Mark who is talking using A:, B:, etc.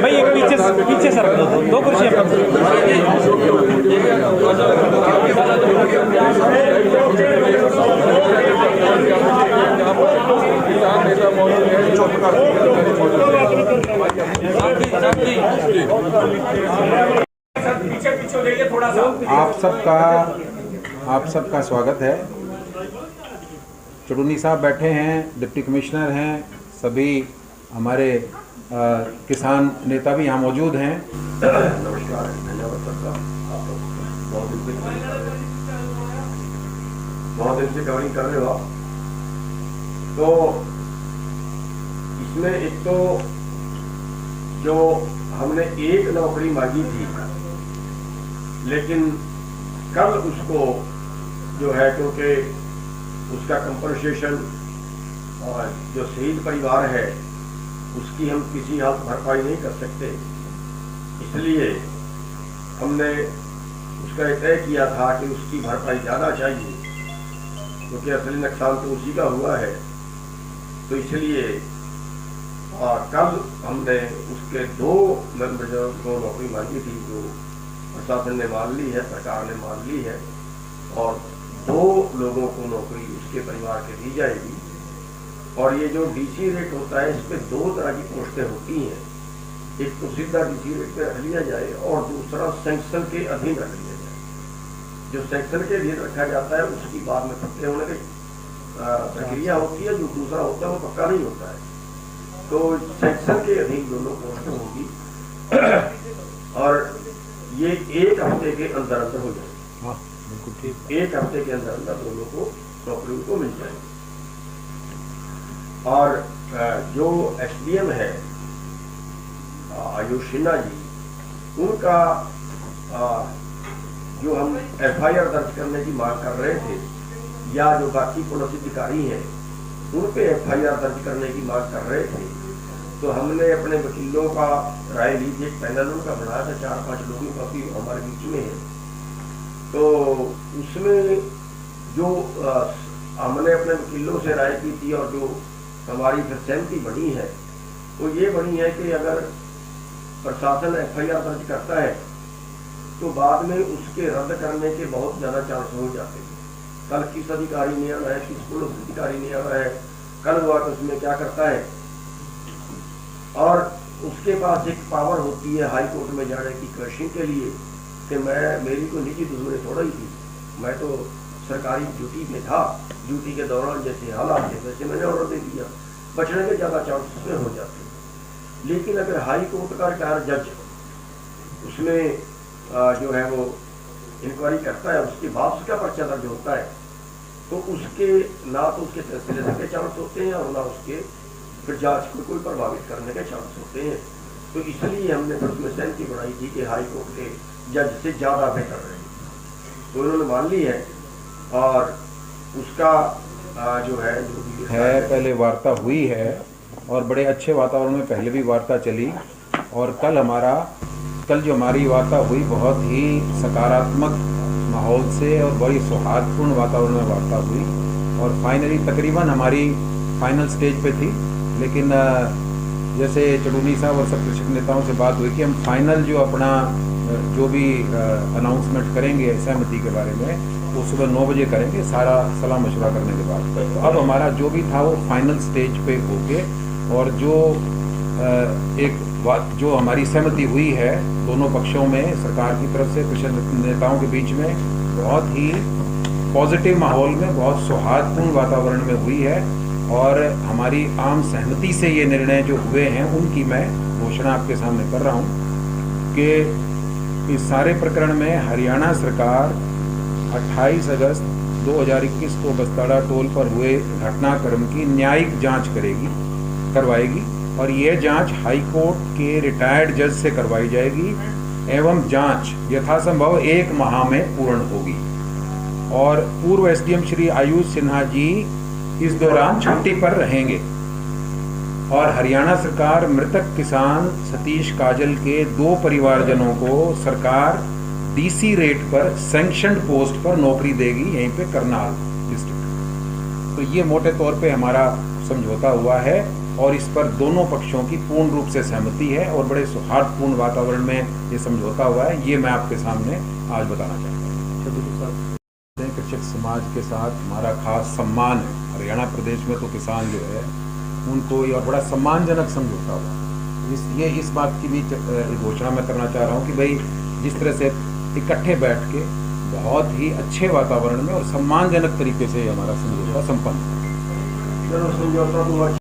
A: भाई एक पीछे सर दो कुर्सियां
B: आप सबका स्वागत है। चुड़ूनी साहब बैठे हैं, डिप्टी कमिश्नर हैं, सभी हमारे किसान नेता भी यहाँ मौजूद हैं।
C: नमस्कार, धन्यवाद सबका। आप बहुत दिन से कवरिंग कर रहे हो आप। तो इसमें एक तो जो हमने एक नौकरी मांगी थी, लेकिन कल उसको जो है, क्योंकि उसका कंपनसेशन और जो शहीद परिवार है उसकी हम किसी हाल भरपाई नहीं कर सकते, इसलिए हमने उसका तय किया था कि उसकी भरपाई ज़्यादा चाहिए, क्योंकि असली नुकसान तो उसी का हुआ है। तो इसलिए कल हमने उसके दो मेंबरों को नौकरी मांगी थी, जो प्रशासन ने मान ली है, सरकार ने मान ली है, और 2 लोगों को नौकरी उसके परिवार के दी जाएगी। और ये जो डीसी रेट होता है, इस पे 2 तरह की पोस्टें होती हैं। एक तो सीधा डीसी रेट पे रख लिया जाए और दूसरा सैंक्शन के अधीन रख लिया जाए। जो सैंक्शन के अधीन रखा जाता है उसकी बाद में पक्के होने की प्रक्रिया होती है, जो दूसरा होता है वो पक्का नहीं होता है। तो सैंक्शन के अधीन दोनों पोस्टें होगी और ये 1 हफ्ते के अंदर अंदर हो जाएगी।
B: हाँ, बिल्कुल ठीक।
C: 1 हफ्ते के अंदर अंदर दोनों को नौकरी को मिल जाएगी। और जो एसडीएम है आयुष सिन्हा जी, उनका जो हम एफआईआर दर्ज करने की मांग कर रहे थे, या जो बाकी पुलिस अधिकारी हैं उन पे एफआईआर दर्ज करने की मांग कर रहे थे, तो हमने अपने वकीलों का राय ली थी। एक पैनल उनका बनाया था, 4-5 लोगों का भी हमारे बीच में है। तो उसमें जो हमने अपने वकीलों से राय की थी और जो हमारी फिर सहमति बनी है, वो ये बनी है कि अगर प्रशासन एफआईआर दर्ज करता है तो बाद में उसके रद्द करने के बहुत ज़्यादा चांस हो जाते हैं। कल किस अधिकारी ने आना है, किस पुलिस अधिकारी ने आना है, कल हुआ तो उसमें क्या करता है, और उसके पास एक पावर होती है हाई कोर्ट में जाने की क्वेश्चन के लिए कि मेरी कोई निजी दुश्मनी थोड़ा ही थी, मैं तो सरकारी ड्यूटी में था, ड्यूटी के दौरान जैसे हालात थे वैसे मैंने ऑर्डर दे दिया। बचने के ज़्यादा चांसेस में हो जाते हैं। लेकिन अगर हाई कोर्ट का रिटायर्ड जज उसमें जो है वो इंक्वायरी करता है, उसके बाद उसका पर्चा दर्ज होता है, तो उसके ना तो उसके फैसले के चांस होते हैं और ना उसके फिर जांच को कोई प्रभावित करने के चांस होते हैं। तो इसलिए हमने फिर उसमें सहमति बनाई थी कि हाई कोर्ट के जज से ज़्यादा बेहतर रहेगी। तो उन्होंने मान ली है और उसका जो है
B: पहले वार्ता हुई है और बड़े अच्छे वातावरण में पहले भी वार्ता चली, और कल जो हमारी वार्ता हुई बहुत ही सकारात्मक माहौल से और बड़ी सौहार्दपूर्ण वातावरण में वार्ता हुई, और फाइनली तकरीबन हमारी फाइनल स्टेज पे थी। लेकिन जैसे चुड़ूनी साहब और सब कृषक नेताओं से बात हुई कि हम फाइनल जो अपना जो भी अनाउंसमेंट करेंगे सहमति के बारे में, वो सुबह 9 बजे करेंगे, सारा सलाह मशवरा करने के बाद। तो अब हमारा जो भी था वो फाइनल स्टेज पे होके, और जो हमारी सहमति हुई है दोनों पक्षों में, सरकार की तरफ से कृषक नेताओं के बीच में, बहुत ही पॉजिटिव माहौल में, बहुत सौहार्दपूर्ण वातावरण में हुई है। और हमारी आम सहमति से ये निर्णय जो हुए हैं उनकी मैं घोषणा आपके सामने कर रहा हूँ कि इस सारे प्रकरण में हरियाणा सरकार 28 अगस्त 2021 को बस्ताड़ा टोल पर हुए घटनाक्रम की न्यायिक जांच करवाएगी, और यह जांच हाई कोर्ट के रिटायर्ड जज से करवाई जाएगी एवं जांच यथासंभव 1 माह में पूर्ण होगी। और पूर्व एसडीएम श्री आयुष सिन्हा जी इस दौरान छुट्टी पर रहेंगे, और हरियाणा सरकार मृतक किसान सतीश काजल के 2 परिवारजनों को सरकार डीसी रेट पर सैंक्शनड पोस्ट पर नौकरी देगी यहीं पे करनाल डिस्ट्रिक्ट। तो ये मोटे तौर पे हमारा समझौता हुआ है और इस पर दोनों पक्षों की पूर्ण रूप से सहमति है और बड़े सौहार्दपूर्ण वातावरण में ये समझौता हुआ है। ये मैं आपके सामने आज बताना चाहता हूँ। कृषक समाज के साथ हमारा खास सम्मान है। हरियाणा प्रदेश में तो किसान जो है उनको ये और बड़ा सम्मानजनक समझौता हुआ। इस बात की भी घोषणा मैं करना चाह रहा हूँ कि भाई जिस तरह से इकट्ठे बैठ के बहुत ही अच्छे वातावरण में और सम्मानजनक तरीके से हमारा समझौता संपन्न।
C: समझौता तो